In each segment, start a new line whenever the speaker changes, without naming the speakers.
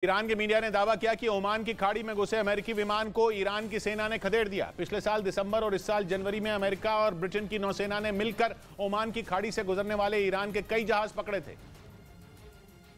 Iran के media ने दावा किया कि ओमान की खाड़ी में घुसे अमेरिकी विमान को ईरान की सेना ने खदेड़ दिया। पिछले साल दिसंबर और इस साल जनवरी में अमेरिका और ब्रिटेन की नौसेना ने मिलकर ओमान की खाड़ी से गुजरने वाले ईरान के कई जहाज पकड़े थे।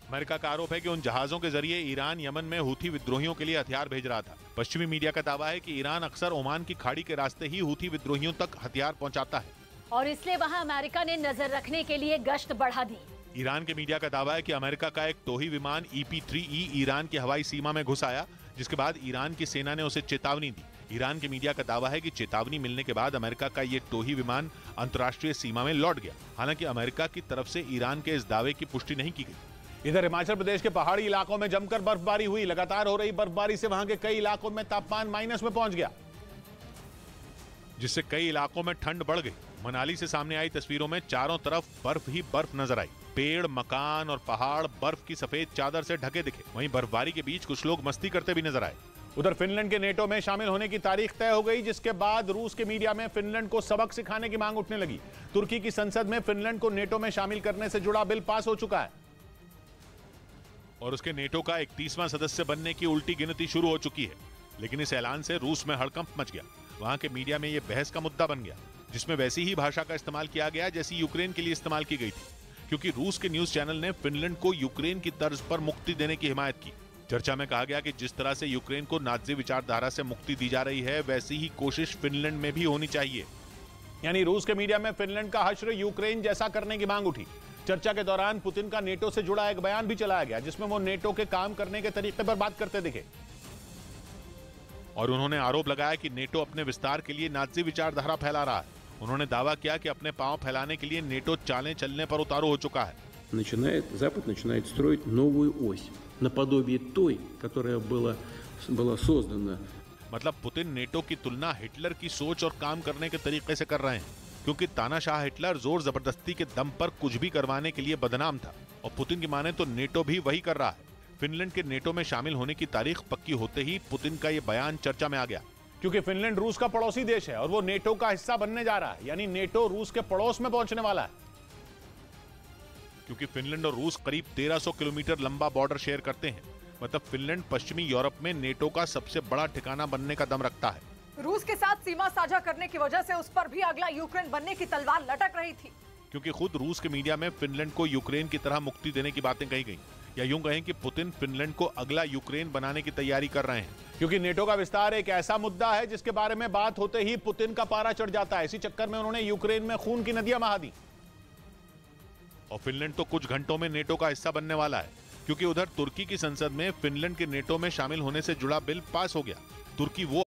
अमेरिका का आरोप है कि उन जहाजों के जरिए ईरान यमन में हूथी विद्रोहियों के लिए हथियार भेज रहा था। पश्चिमी मीडिया का दावा है कि ईरान अक्सर ओमान की खाड़ी के रास्ते ही हूथी विद्रोहियों तक हथियार पहुंचाता है
और इसलिए वहां अमेरिका ने नजर रखने के लिए गश्त बढ़ा दी।
ईरान के मीडिया का दावा है कि अमेरिका का एक टोही विमान EP-3E ईरान की हवाई सीमा में घुस आया, जिसके बाद ईरान की सेना ने उसे चेतावनी दी। ईरान के मीडिया का दावा है कि चेतावनी मिलने के बाद अमेरिका का ये टोही विमान अंतर्राष्ट्रीय सीमा में लौट गया। हालांकि अमेरिका की तरफ से ईरान के इस दावे की पुष्टि नहीं की गई।
इधर हिमाचल प्रदेश के पहाड़ी इलाकों में जमकर बर्फबारी हुई। लगातार हो रही बर्फबारी से वहां के कई इलाकों में तापमान माइनस में पहुंच गया,
जिससे कई इलाकों में ठंड बढ़ गई। मनाली से सामने आई तस्वीरों में चारों तरफ बर्फ ही बर्फ नजर आई। पेड़, मकान और पहाड़ बर्फ की सफेद चादर से ढके दिखे। वहीं बर्फबारी के बीच कुछ लोग मस्ती करते भी नजर आए।
उधर फिनलैंड के नेटो में शामिल होने की तारीख तय हो गई, जिसके बाद रूस के मीडिया में फिनलैंड को सबक सिखाने की मांग उठने लगी। तुर्की की संसद में फिनलैंड को नेटो में शामिल करने से जुड़ा बिल पास हो चुका है
और उसके नेटो का 31वां सदस्य बनने की उल्टी गिनती शुरू हो चुकी है। लेकिन इस ऐलान से रूस में हड़कंप मच गया। वहां के मीडिया में यह बहस का मुद्दा बन गया, जिसमें वैसी ही भाषा का इस्तेमाल किया गया जैसी यूक्रेन के लिए इस्तेमाल की गई थी, क्योंकि रूस के न्यूज चैनल ने फिनलैंड को यूक्रेन की तर्ज पर मुक्ति देने की हिमायत की। चर्चा में कहा गया कि जिस तरह से यूक्रेन को नाज़ी विचारधारा से मुक्ति दी जा रही है, वैसी ही कोशिश फिनलैंड में भी होनी चाहिए।
यानी रूस के मीडिया में फिनलैंड का हश्र यूक्रेन जैसा करने की मांग उठी। चर्चा के दौरान पुतिन का नेटो से जुड़ा एक बयान भी चलाया गया, जिसमें वो नेटो के काम करने के तरीके पर बात करते दिखे
और उन्होंने आरोप लगाया कि नेटो अपने विस्तार के लिए नाज़ी विचारधारा फैला रहा है। उन्होंने दावा किया कि अपने पांव फैलाने के लिए नेटो चालें चलने पर उतारू हो चुका है।
Запад начинает строить новую ось наподобие той, которая была создана.
मतलब पुतिन नेटो की तुलना हिटलर की सोच और काम करने के तरीके से कर रहे हैं, क्योंकि तानाशाह हिटलर जोर जबरदस्ती के दम पर कुछ भी करवाने के लिए बदनाम था और पुतिन की माने तो नेटो भी वही कर रहा है। फिनलैंड के नेटो में शामिल होने की तारीख पक्की होते ही पुतिन का ये बयान चर्चा में आ गया,
क्योंकि फिनलैंड रूस का पड़ोसी देश है और वो नेटो का हिस्सा बनने जा रहा है। यानी नेटो रूस के पड़ोस में पहुंचने वाला है,
क्योंकि फिनलैंड और रूस करीब 1300 किलोमीटर लंबा बॉर्डर शेयर करते हैं। मतलब फिनलैंड पश्चिमी यूरोप में नेटो का सबसे बड़ा ठिकाना बनने का दम रखता है।
रूस के साथ सीमा साझा करने की वजह से उस पर भी अगला यूक्रेन बनने की तलवार लटक रही थी,
क्योंकि खुद रूस के मीडिया में फिनलैंड को यूक्रेन की तरह मुक्ति देने की बातें कही गई, या यूं कहें कि पुतिन फिनलैंड को अगला यूक्रेन बनाने की तैयारी कर रहे हैं।
क्योंकि नेटो का विस्तार एक ऐसा मुद्दा है जिसके बारे में बात होते ही पुतिन का पारा चढ़ जाता है। इसी चक्कर में उन्होंने यूक्रेन में खून की नदियां बहा दी।
और फिनलैंड तो कुछ घंटों में नेटो का हिस्सा बनने वाला है, क्योंकि उधर तुर्की की संसद में फिनलैंड के नेटो में शामिल होने से जुड़ा बिल पास हो गया। तुर्की वो